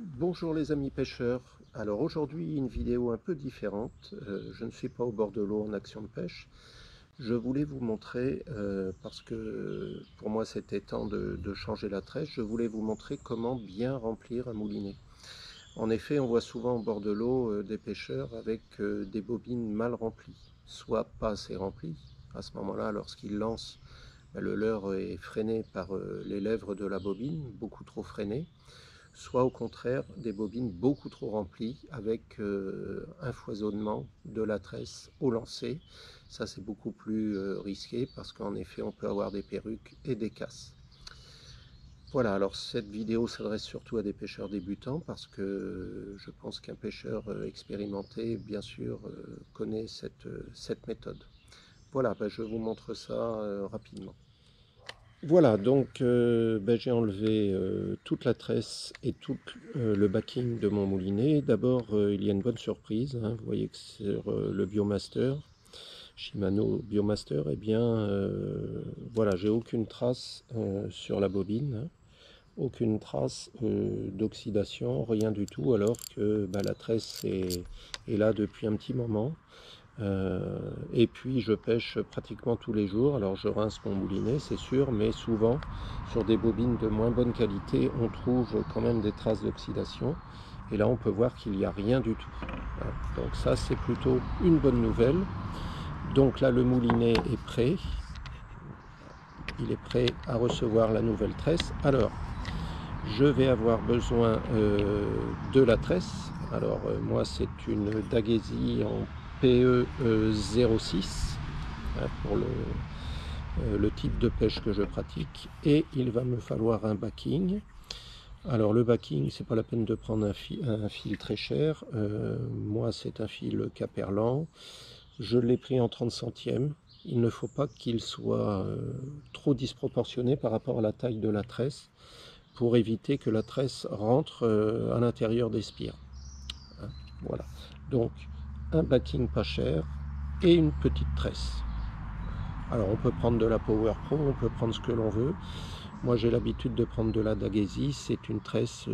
Bonjour les amis pêcheurs. Alors aujourd'hui une vidéo un peu différente. Je ne suis pas au bord de l'eau en action de pêche. Je voulais vous montrer, parce que pour moi c'était temps de changer la tresse, je voulais vous montrer comment bien remplir un moulinet. En effet, on voit souvent au bord de l'eau des pêcheurs avec des bobines mal remplies, soit pas assez remplies. À ce moment-là, lorsqu'ils lancent, le leurre est freiné par les lèvres de la bobine, beaucoup trop freiné, soit au contraire des bobines beaucoup trop remplies avec un foisonnement de la tresse au lancer. Ça c'est beaucoup plus risqué parce qu'en effet on peut avoir des perruques et des casses. Voilà, alors cette vidéo s'adresse surtout à des pêcheurs débutants parce que je pense qu'un pêcheur expérimenté bien sûr connaît cette méthode. Voilà, je vous montre ça rapidement. Voilà, donc j'ai enlevé toute la tresse et tout le backing de mon moulinet. D'abord, il y a une bonne surprise, hein. Vous voyez que sur le Biomaster, Shimano Biomaster, eh bien, voilà, j'ai aucune trace sur la bobine, hein. Aucune trace d'oxydation, rien du tout, alors que la tresse est là depuis un petit moment. Et puis je pêche pratiquement tous les jours. Alors je rince mon moulinet, c'est sûr, mais souvent sur des bobines de moins bonne qualité, on trouve quand même des traces d'oxydation. Et là, on peut voir qu'il n'y a rien du tout. Donc ça, c'est plutôt une bonne nouvelle. Donc là, le moulinet est prêt. Il est prêt à recevoir la nouvelle tresse. Alors, je vais avoir besoin de la tresse. Alors moi, c'est une Dagesie en PE06 pour le type de pêche que je pratique, et il va me falloir un backing. Alors le backing, c'est pas la peine de prendre un fil très cher. Moi c'est un fil Caperlan, je l'ai pris en 30 centièmes. Il ne faut pas qu'il soit trop disproportionné par rapport à la taille de la tresse, pour éviter que la tresse rentre à l'intérieur des spires. Voilà, donc un backing pas cher et une petite tresse. Alors on peut prendre de la Power Pro, on peut prendre ce que l'on veut. Moi j'ai l'habitude de prendre de la Dagesie, c'est une tresse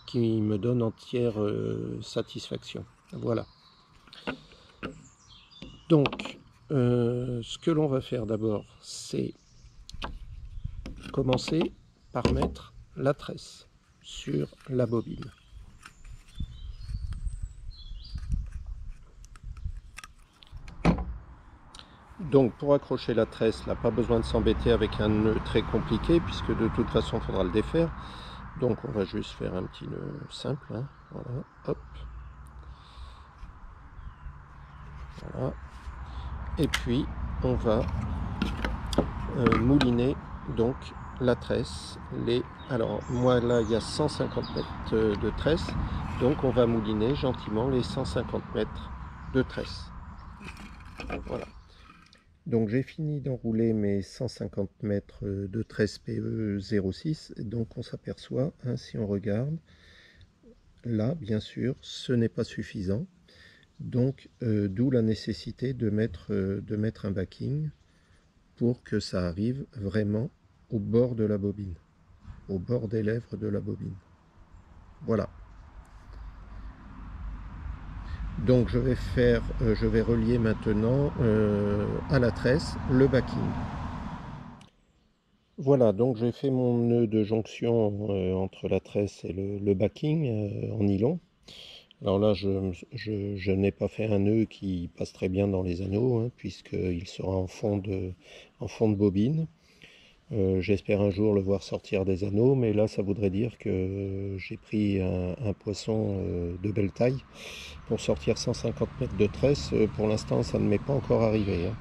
qui me donne entière satisfaction. Voilà. Donc ce que l'on va faire d'abord, c'est commencer par mettre la tresse sur la bobine. Donc pour accrocher la tresse, là, pas besoin de s'embêter avec un nœud très compliqué, puisque de toute façon il faudra le défaire. Donc on va juste faire un petit nœud simple, hein. Voilà, hop. Voilà. Et puis on va mouliner donc la tresse. Alors moi là il y a 150 mètres de tresse, donc on va mouliner gentiment les 150 mètres de tresse. Voilà. Donc j'ai fini d'enrouler mes 150 mètres de tresse PE06. Donc on s'aperçoit, hein, si on regarde, là bien sûr ce n'est pas suffisant. Donc d'où la nécessité de mettre un backing pour que ça arrive vraiment au bord de la bobine, au bord des lèvres de la bobine. Voilà. Donc je vais relier maintenant à la tresse le backing. Voilà, donc j'ai fait mon nœud de jonction entre la tresse et le backing en nylon. Alors là, je n'ai pas fait un nœud qui passe très bien dans les anneaux, hein, puisqu'il sera en fond de bobine. J'espère un jour le voir sortir des anneaux, mais là, ça voudrait dire que j'ai pris un poisson de belle taille pour sortir 150 mètres de tresse. Pour l'instant, ça ne m'est pas encore arrivé, hein.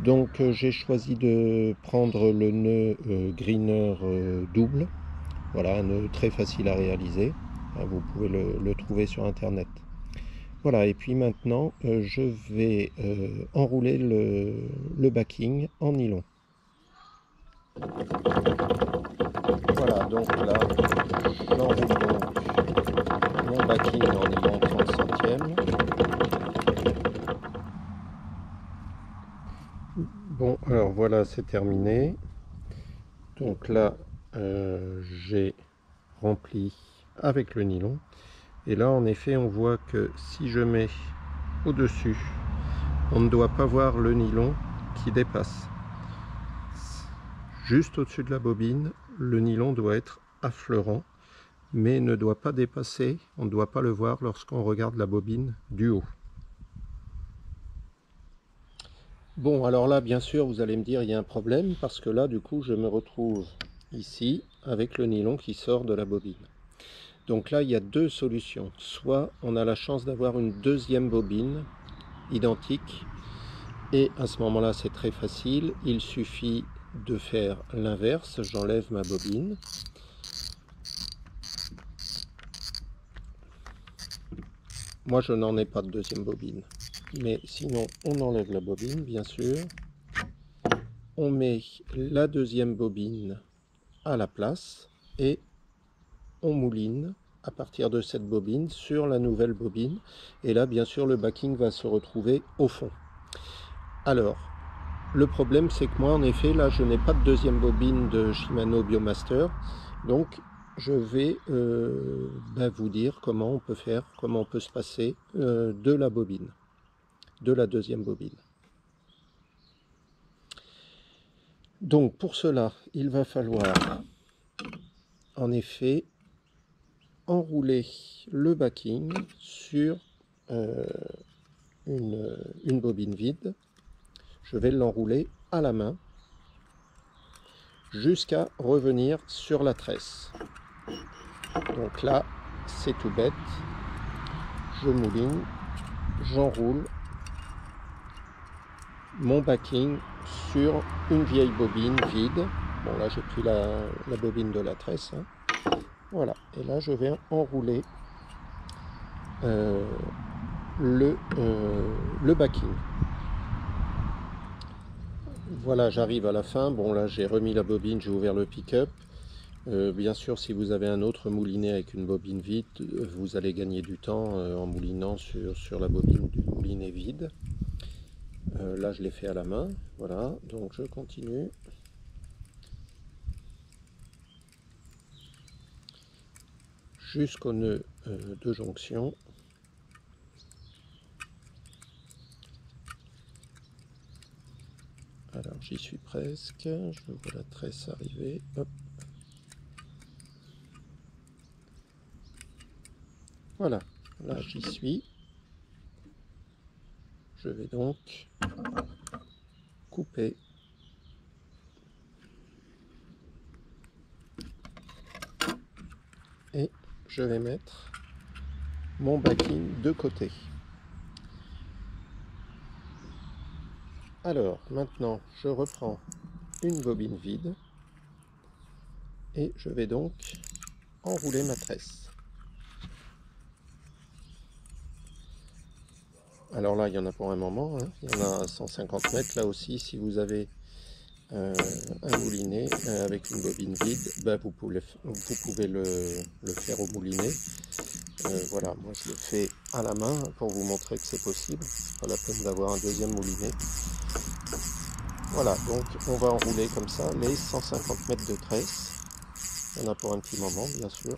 Donc j'ai choisi de prendre le nœud Greener double. Voilà, un nœud très facile à réaliser. Vous pouvez le trouver sur internet. Voilà, et puis maintenant je vais enrouler le backing en nylon. Voilà, donc là j'enroule donc mon backing en nylon 30 centièmes. Bon, alors voilà, c'est terminé. Donc là j'ai rempli avec le nylon. Et là en effet on voit que si je mets au-dessus, on ne doit pas voir le nylon qui dépasse. Juste au-dessus de la bobine, le nylon doit être affleurant, mais ne doit pas dépasser, on ne doit pas le voir lorsqu'on regarde la bobine du haut. Bon, alors là, bien sûr, vous allez me dire, il y a un problème, parce que là, du coup, je me retrouve ici, avec le nylon qui sort de la bobine. Donc là, il y a deux solutions. Soit on a la chance d'avoir une deuxième bobine, identique, et à ce moment-là, c'est très facile, il suffit de faire l'inverse, j'enlève ma bobine. Moi, je n'en ai pas de deuxième bobine. Mais sinon, on enlève la bobine, bien sûr. On met la deuxième bobine à la place et on mouline à partir de cette bobine sur la nouvelle bobine. Et là, bien sûr, le backing va se retrouver au fond. Alors, le problème, c'est que moi, en effet, là, je n'ai pas de deuxième bobine de Shimano Biomaster. Donc, je vais vous dire comment on peut faire, comment on peut se passer de la bobine, de la deuxième bobine. Donc pour cela, il va falloir en effet enrouler le backing sur une bobine vide. Je vais l'enrouler à la main jusqu'à revenir sur la tresse. Donc là, c'est tout bête. Je mouline, j'enroule mon backing sur une vieille bobine vide. Bon là j'ai pris la bobine de la tresse, hein. Voilà, et là je vais enrouler le backing. Voilà, j'arrive à la fin. Bon là j'ai remis la bobine, j'ai ouvert le pick-up. Bien sûr, si vous avez un autre moulinet avec une bobine vide, vous allez gagner du temps en moulinant sur la bobine du moulinet vide. Là je l'ai fait à la main, voilà, donc je continue. Jusqu'au nœud de jonction. Alors j'y suis presque, je vois la tresse arriver. Hop. Voilà, là j'y suis. Je vais donc couper et je vais mettre mon backing de côté. Alors maintenant je reprends une bobine vide et je vais donc enrouler ma tresse. Alors là il y en a pour un moment, hein. Il y en a à 150 mètres là aussi. Si vous avez un moulinet avec une bobine vide, vous pouvez le faire au moulinet. Voilà, moi je le fais à la main pour vous montrer que c'est possible. Pas la peine d'avoir un deuxième moulinet. Voilà, donc on va enrouler comme ça les 150 mètres de tresse. Il y en a pour un petit moment, bien sûr.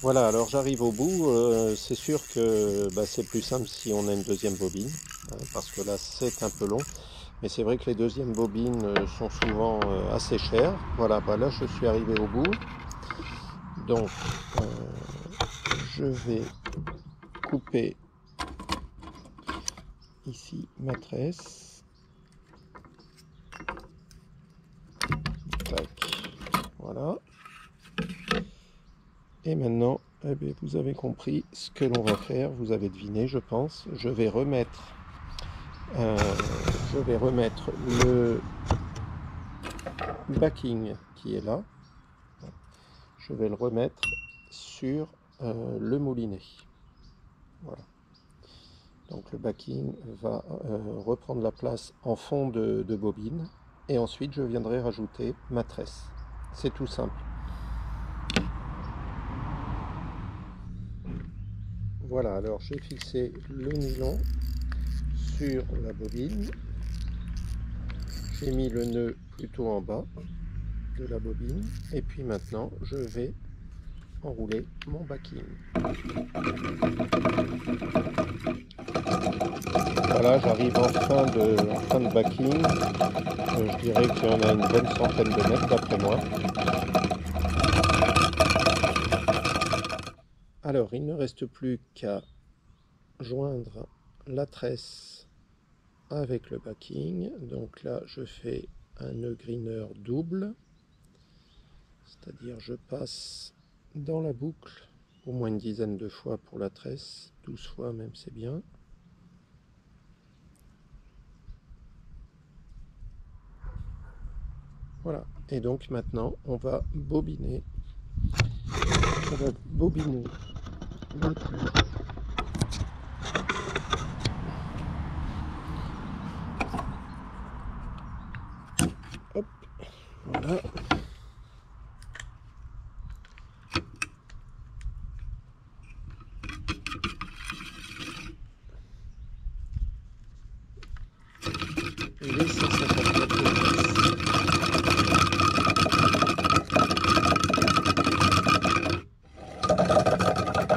Voilà, alors j'arrive au bout. C'est sûr que c'est plus simple si on a une deuxième bobine, hein, parce que là c'est un peu long. Mais c'est vrai que les deuxièmes bobines sont souvent assez chères. Voilà, là je suis arrivé au bout. Donc je vais couper ici ma tresse. Tac. Voilà. Et maintenant, vous avez compris ce que l'on va faire. Vous avez deviné, je pense. Je vais remettre le backing qui est là. Je vais le remettre sur le moulinet. Voilà. Donc le backing va reprendre la place en fond de bobine. Et ensuite, je viendrai rajouter ma tresse. C'est tout simple. Voilà, alors j'ai fixé le nylon sur la bobine. j'ai mis le nœud plutôt en bas de la bobine et puis maintenant je vais enrouler mon backing. Voilà, j'arrive en fin de backing. Je dirais qu'il y en a une bonne centaine de mètres d'après moi. Alors, il ne reste plus qu'à joindre la tresse avec le backing. Donc là, je fais un nœud greener double, c'est-à-dire je passe dans la boucle au moins une dizaine de fois pour la tresse, 12 fois même c'est bien. Voilà, et donc maintenant on va bobiner. On va bobiner la tresse. Hop, voilà. Les 150 mètres de tresse.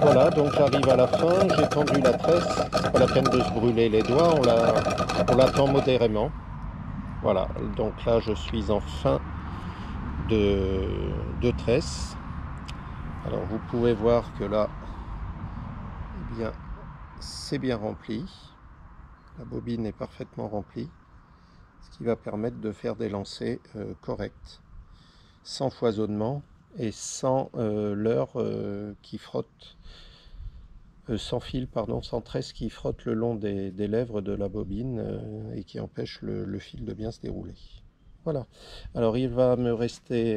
Voilà, donc j'arrive à la fin, j'ai tendu la tresse, c'est pas la peine de se brûler les doigts, on la tend modérément. Voilà, donc là je suis en fin de tresse. Alors vous pouvez voir que là, eh bien, c'est bien rempli. La bobine est parfaitement remplie, ce qui va permettre de faire des lancers corrects, sans foisonnement et sans leurre qui frotte, sans fil, pardon, sans tresse qui frotte le long des lèvres de la bobine et qui empêche le fil de bien se dérouler. Voilà. Alors il va me rester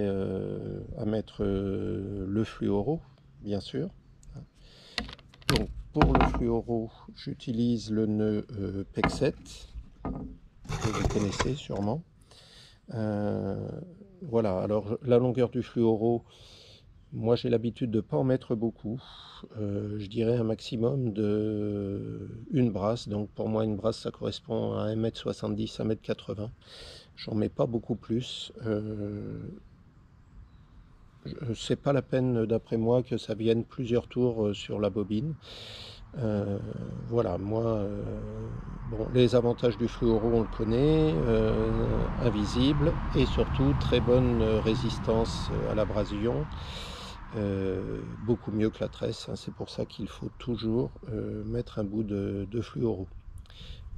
à mettre le fluoro, bien sûr. Donc pour le fluoro, j'utilise le nœud PEC 7, que vous connaissez sûrement. Voilà, alors la longueur du fluoro, moi j'ai l'habitude de ne pas en mettre beaucoup. Je dirais un maximum de une brasse. Donc pour moi une brasse ça correspond à 1m70, 1m80. J'en mets pas beaucoup plus. C'est pas la peine d'après moi que ça vienne plusieurs tours sur la bobine. Voilà, moi, bon, les avantages du fluoro on le connaît, invisible et surtout très bonne résistance à l'abrasion, beaucoup mieux que la tresse, hein, c'est pour ça qu'il faut toujours mettre un bout de fluoro.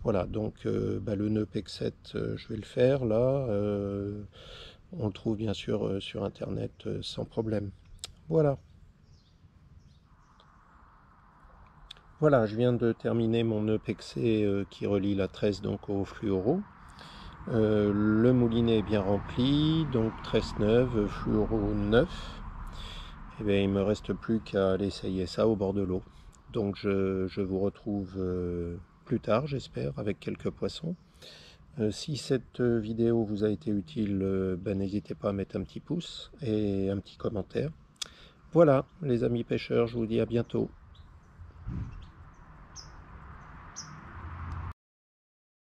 Voilà, donc le nœud PEC 7, je vais le faire là, on le trouve bien sûr sur internet sans problème. Voilà. Voilà, je viens de terminer mon nœud PEC qui relie la tresse donc au fluoro. Le moulinet est bien rempli, donc tresse neuve, fluoro neuf. Et bien, il ne me reste plus qu'à aller essayer ça au bord de l'eau. Donc je vous retrouve plus tard, j'espère, avec quelques poissons. Si cette vidéo vous a été utile, n'hésitez pas à mettre un petit pouce et un petit commentaire. Voilà, les amis pêcheurs, je vous dis à bientôt.